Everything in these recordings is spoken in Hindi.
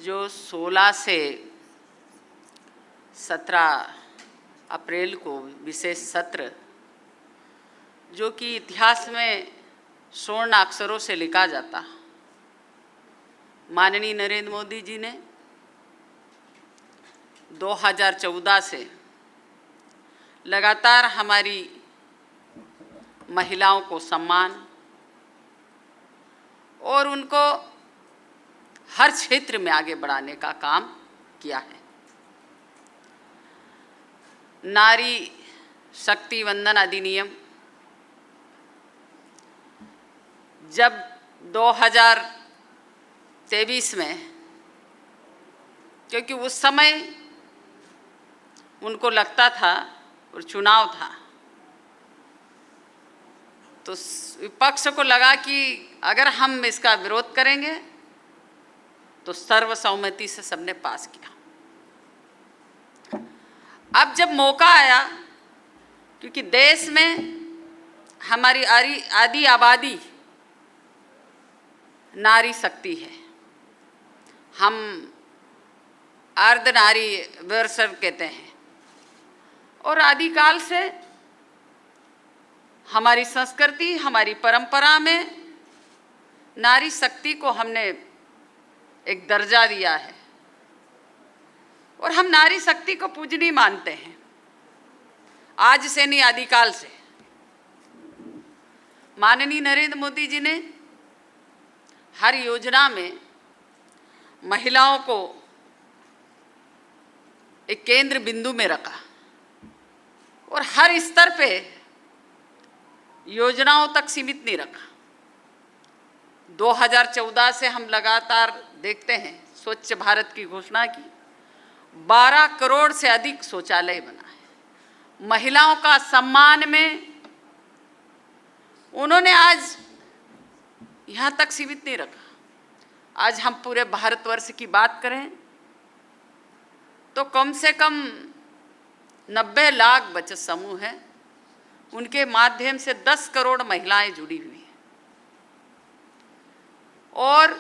जो 16 से 17 अप्रैल को विशेष सत्र, जो कि इतिहास में स्वर्ण अक्षरों से लिखा जाता, माननीय नरेंद्र मोदी जी ने 2014 से लगातार हमारी महिलाओं को सम्मान और उनको हर क्षेत्र में आगे बढ़ाने का काम किया है। नारी शक्ति वंदन अधिनियम जब 2023 में, क्योंकि उस समय उनको लगता था और चुनाव था, तो विपक्ष को लगा कि अगर हम इसका विरोध करेंगे तो सर्वसम्मति से सबने पास किया। अब जब मौका आया, क्योंकि देश में हमारी आधी आबादी नारी शक्ति है, हम अर्ध नारी वर्षव कहते हैं, और आदिकाल से हमारी संस्कृति, हमारी परंपरा में नारी शक्ति को हमने एक दर्जा दिया है और हम नारी शक्ति को पूजनीय मानते हैं। आज से नहीं, आदिकाल से। माननीय नरेंद्र मोदी जी ने हर योजना में महिलाओं को एक केंद्र बिंदु में रखा और हर स्तर पे योजनाओं तक सीमित नहीं रखा। 2014 से हम लगातार देखते हैं, स्वच्छ भारत की घोषणा की, 12 करोड़ से अधिक शौचालय बना है। महिलाओं का सम्मान में उन्होंने आज यहाँ तक सीमित नहीं रखा। आज हम पूरे भारतवर्ष की बात करें तो कम से कम 90 लाख बचत समूह हैं, उनके माध्यम से 10 करोड़ महिलाएं जुड़ी हुई हैं। और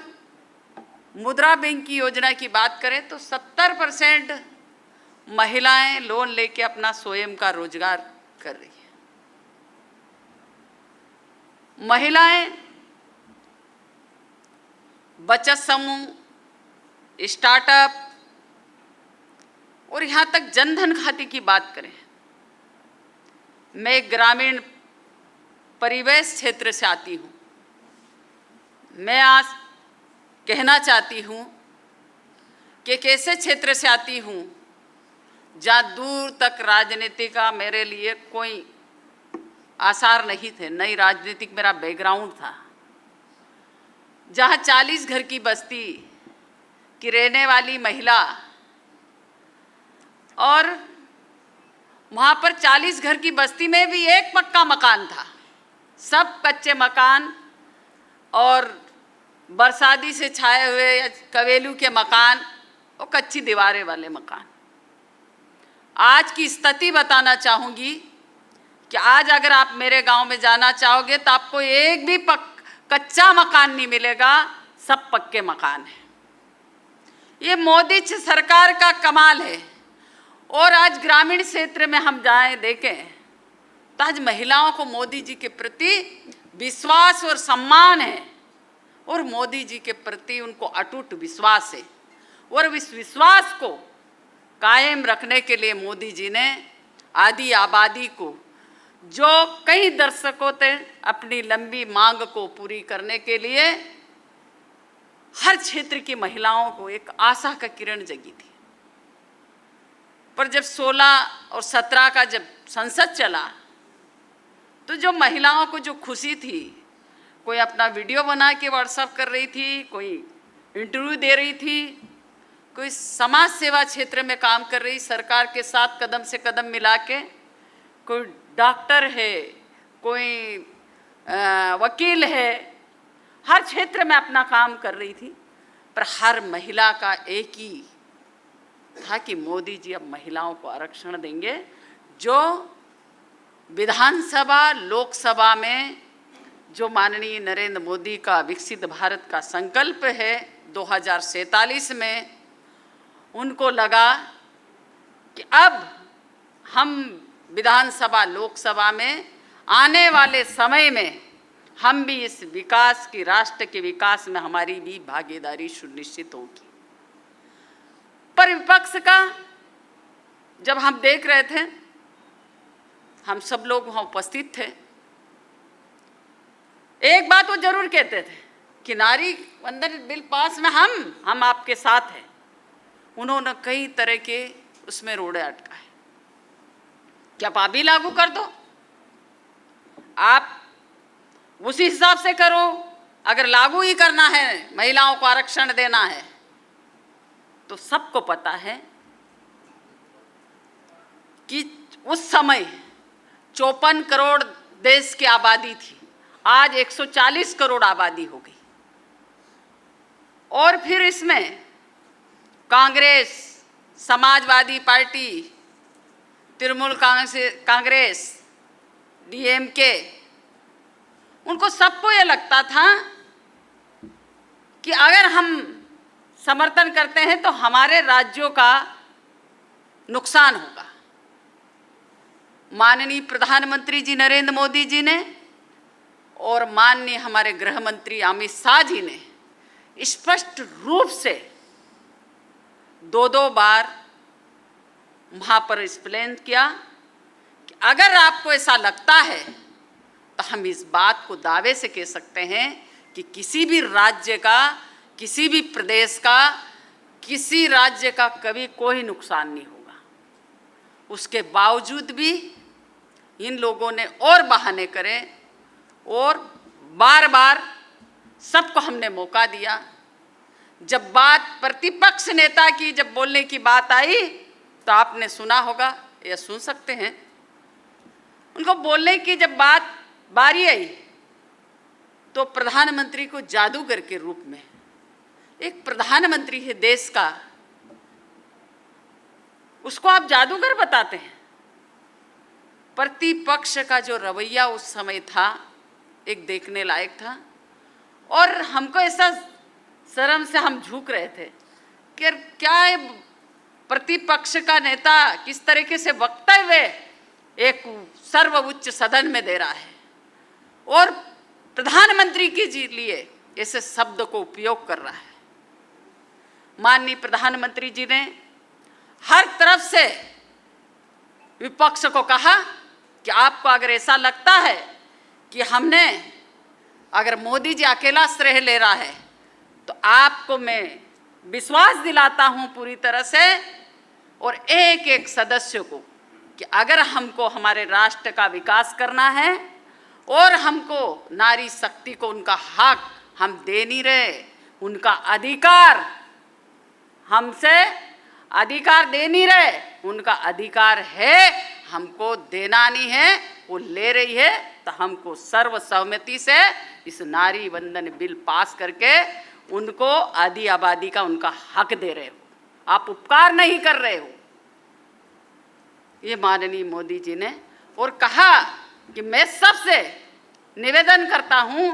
मुद्रा बैंक की योजना की बात करें तो 70% महिलाएं लोन लेके अपना स्वयं का रोजगार कर रही है। महिलाएं बचत समूह, स्टार्टअप और यहाँ तक जनधन खाते की बात करें, मैं ग्रामीण परिवेश क्षेत्र से आती हूँ। मैं आज कहना चाहती हूँ कि कैसे क्षेत्र से आती हूँ जहाँ दूर तक राजनीति का मेरे लिए कोई आसार नहीं थे, नई राजनीतिक मेरा बैकग्राउंड था, जहाँ 40 घर की बस्ती की रहने वाली महिला, और वहाँ पर 40 घर की बस्ती में भी एक पक्का मकान था, सब कच्चे मकान और बरसाती से छाए हुए कवेलू के मकान और कच्ची दीवारें वाले मकान। आज की स्थिति बताना चाहूँगी कि आज अगर आप मेरे गांव में जाना चाहोगे तो आपको एक भी कच्चा मकान नहीं मिलेगा, सब पक्के मकान हैं। ये मोदी सरकार का कमाल है। और आज ग्रामीण क्षेत्र में हम जाएं देखें तो आज महिलाओं को मोदी जी के प्रति विश्वास और सम्मान है, और मोदी जी के प्रति उनको अटूट विश्वास है। और इस विश्वास को कायम रखने के लिए मोदी जी ने आधी आबादी को, जो कई दशकों से अपनी लंबी मांग को पूरी करने के लिए हर क्षेत्र की महिलाओं को एक आशा का किरण जगी थी। पर जब 16 और 17 का जब संसद चला तो जो महिलाओं को जो खुशी थी, कोई अपना वीडियो बना के व्हाट्सएप कर रही थी, कोई इंटरव्यू दे रही थी, कोई समाज सेवा क्षेत्र में काम कर रही, सरकार के साथ कदम से कदम मिला के, कोई डॉक्टर है, कोई वकील है, हर क्षेत्र में अपना काम कर रही थी। पर हर महिला का एक ही था कि मोदी जी अब महिलाओं को आरक्षण देंगे। जो विधानसभा लोकसभा में जो माननीय नरेंद्र मोदी का विकसित भारत का संकल्प है 2047 में, उनको लगा कि अब हम विधानसभा लोकसभा में आने वाले समय में हम भी इस विकास की, राष्ट्र के विकास में हमारी भी भागीदारी सुनिश्चित होगी। पर विपक्ष का जब हम देख रहे थे, हम सब लोग वहाँ उपस्थित थे, एक बात वो जरूर कहते थे कि नारी वंदन बिल पास में हम आपके साथ हैं। उन्होंने कई तरह के उसमें रोड़े अटकाए कि आप भी लागू कर दो, आप उसी हिसाब से करो, अगर लागू ही करना है, महिलाओं को आरक्षण देना है। तो सबको पता है कि उस समय 54 करोड़ देश की आबादी थी, आज 140 करोड़ आबादी हो गई। और फिर इसमें कांग्रेस, समाजवादी पार्टी, तृणमूल कांग्रेस, डीएमके, उनको सबको ये लगता था कि अगर हम समर्थन करते हैं तो हमारे राज्यों का नुकसान होगा। माननीय प्रधानमंत्री जी नरेंद्र मोदी जी ने और माननीय हमारे गृह मंत्री अमित शाह जी ने स्पष्ट रूप से दो बार वहाँ पर एक्सप्लेन किया कि अगर आपको ऐसा लगता है तो हम इस बात को दावे से कह सकते हैं कि किसी भी राज्य का, किसी भी प्रदेश का, किसी राज्य का कभी कोई नुकसान नहीं होगा। उसके बावजूद भी इन लोगों ने और बहाने करे और बार बार सबको हमने मौका दिया। जब बात प्रतिपक्ष नेता की जब बोलने की बात आई तो आपने सुना होगा या सुन सकते हैं, उनको बोलने की जब बारी आई तो प्रधानमंत्री को जादूगर के रूप में, एक प्रधानमंत्री है देश का, उसको आप जादूगर बताते हैं। प्रतिपक्ष का जो रवैया उस समय था एक देखने लायक था। और हमको ऐसा शर्म से हम झुक रहे थे कि क्या प्रतिपक्ष का नेता किस तरीके से वक्तव्य एक सर्वोच्च सदन में दे रहा है और प्रधानमंत्री के लिए ऐसे शब्द को उपयोग कर रहा है। माननीय प्रधानमंत्री जी ने हर तरफ से विपक्ष को कहा कि आपको अगर ऐसा लगता है कि हमने, अगर मोदी जी अकेला श्रेय ले रहा है, तो आपको मैं विश्वास दिलाता हूं पूरी तरह से और एक एक सदस्य को कि अगर हमको हमारे राष्ट्र का विकास करना है और हमको नारी शक्ति को उनका हक हम दे नहीं रहे, उनका अधिकार हमसे अधिकार दे नहीं रहे, उनका अधिकार है, हमको देना नहीं है, वो ले रही है, तो हमको सर्वसम्मति से इस नारी वंदन बिल पास करके उनको आधी आबादी का उनका हक दे रहे हो, आप उपकार नहीं कर रहे हो। ये माननीय मोदी जी ने और कहा कि मैं सबसे निवेदन करता हूं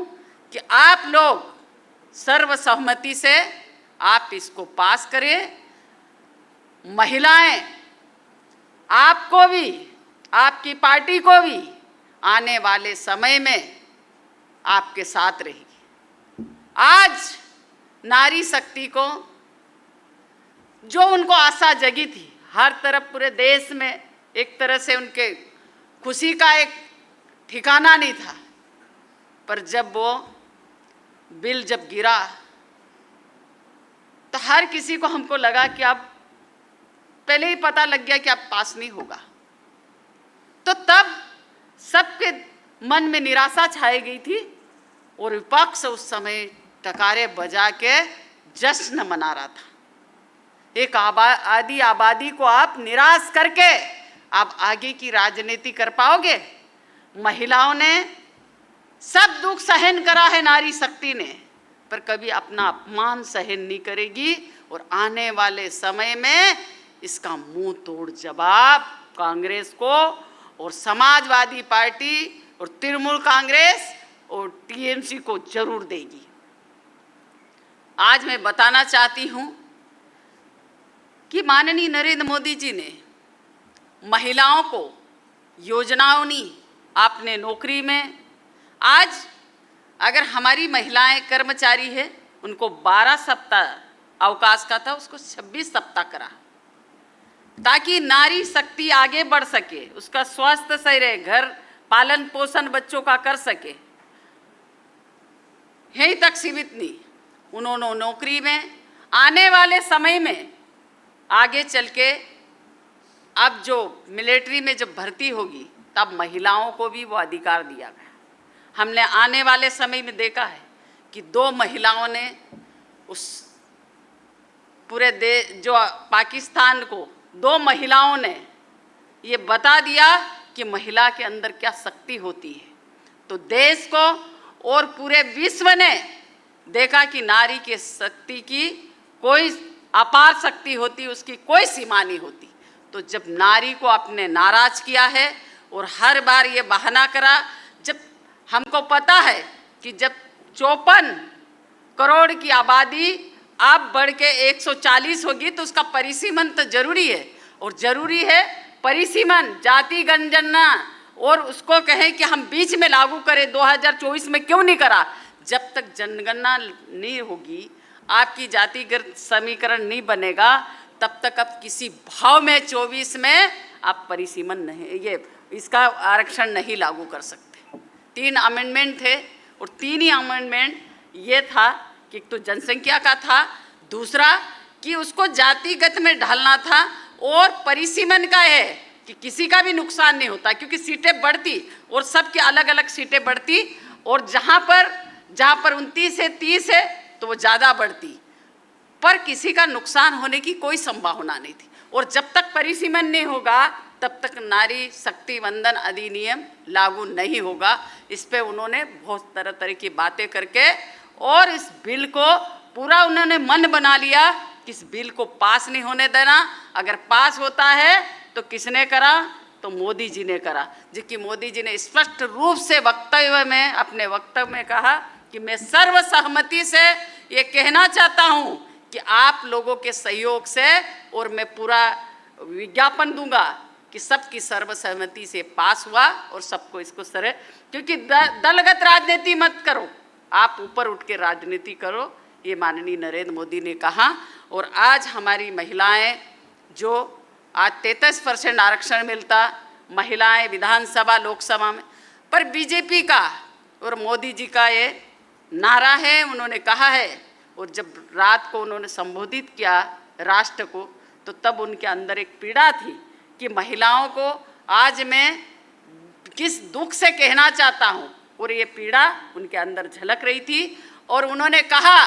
कि आप लोग सर्वसम्मति से आप इसको पास करें। महिलाएं आपको भी, आपकी पार्टी को भी आने वाले समय में आपके साथ रहेगी। आज नारी शक्ति को जो उनको आशा जगी थी, हर तरफ पूरे देश में एक तरह से उनके खुशी का एक ठिकाना नहीं था, पर जब वो बिल जब गिरा तो हर किसी को हमको लगा कि अब पहले ही पता लग गया कि अब पास नहीं होगा। तो तब सबके मन में निराशा छाई गई थी और विपक्ष उस समय टकारे बजा के जश्न मना रहा था। एक आधी आबादी को आप निराश करके आप आगे की राजनीति कर पाओगे? महिलाओं ने सब दुख सहन करा है नारी शक्ति ने, पर कभी अपना अपमान सहन नहीं करेगी और आने वाले समय में इसका मुंह तोड़ जवाब कांग्रेस को और समाजवादी पार्टी और तृणमूल कांग्रेस और टीएमसी को जरूर देगी। आज मैं बताना चाहती हूँ कि माननीय नरेंद्र मोदी जी ने महिलाओं को योजनाओं नी आपने नौकरी में, आज अगर हमारी महिलाएं कर्मचारी है उनको 12 सप्ताह अवकाश का था, उसको 26 सप्ताह करा, ताकि नारी शक्ति आगे बढ़ सके, उसका स्वास्थ्य सही रहे, घर पालन पोषण बच्चों का कर सके। यहीं तक सीमित नहीं, उन्होंने नौकरी में आने वाले समय में आगे चल के अब जो मिलिट्री में जब भर्ती होगी तब महिलाओं को भी वो अधिकार दिया गया। हमने आने वाले समय में देखा है कि 2 महिलाओं ने उस पूरे देश जो पाकिस्तान को 2 महिलाओं ने ये बता दिया कि महिला के अंदर क्या शक्ति होती है। तो देश को और पूरे विश्व ने देखा कि नारी के शक्ति की कोई अपार शक्ति होती, उसकी कोई सीमा नहीं होती। तो जब नारी को आपने नाराज किया है और हर बार ये बहाना करा, जब हमको पता है कि जब 54 करोड़ की आबादी अब बढ़ के 140 होगी तो उसका परिसीमन तो जरूरी है, और जरूरी है परिसीमन जाति जनगणना, और उसको कहें कि हम बीच में लागू करें, 2024 में क्यों नहीं करा। जब तक जनगणना नहीं होगी, आपकी जातिगत समीकरण नहीं बनेगा, तब तक आप किसी भाव में 24 में आप परिसीमन नहीं, ये इसका आरक्षण नहीं लागू कर सकते। 3 अमेंडमेंट थे और 3 ही अमेंडमेंट ये था कि एक तो जनसंख्या का था, दूसरा कि उसको जातिगत में ढालना था, और परिसीमन का है कि किसी का भी नुकसान नहीं होता, क्योंकि सीटें बढ़ती और सबकी अलग अलग सीटें बढ़ती, और जहाँ पर 29 से 30 है तो वो ज़्यादा बढ़ती, पर किसी का नुकसान होने की कोई संभावना नहीं थी। और जब तक परिसीमन नहीं होगा तब तक नारी शक्ति वंदन अधिनियम लागू नहीं होगा। इस पे उन्होंने बहुत तरह की बातें करके और इस बिल को पूरा उन्होंने मन बना लिया कि इस बिल को पास नहीं होने देना। अगर पास होता है तो किसने करा, तो मोदी जी ने करा, जबकि मोदी जी ने स्पष्ट रूप से वक्तव्य में, अपने वक्तव्य में कहा कि मैं सर्वसहमति से ये कहना चाहता हूँ कि आप लोगों के सहयोग से, और मैं पूरा विज्ञापन दूंगा कि सबकी सर्वसहमति से पास हुआ और सबको इसको सरे, क्योंकि दलगत राजनीति मत करो, आप ऊपर उठ के राजनीति करो, ये माननीय नरेंद्र मोदी ने कहा। और आज हमारी महिलाएं जो आज 33% आरक्षण मिलता, महिलाएं विधानसभा लोकसभा में, पर बीजेपी का और मोदी जी का ये नारा है, उन्होंने कहा है। और जब रात को उन्होंने संबोधित किया राष्ट्र को, तो तब उनके अंदर एक पीड़ा थी कि महिलाओं को आज मैं किस दुख से कहना चाहता हूँ, और ये पीड़ा उनके अंदर झलक रही थी। और उन्होंने कहा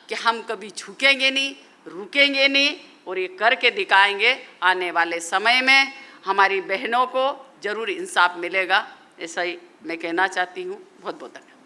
कि हम कभी झुकेंगे नहीं, रुकेंगे नहीं, और ये करके दिखाएंगे। आने वाले समय में हमारी बहनों को जरूर इंसाफ मिलेगा, ऐसा ही मैं कहना चाहती हूँ। बहुत बहुत धन्यवाद।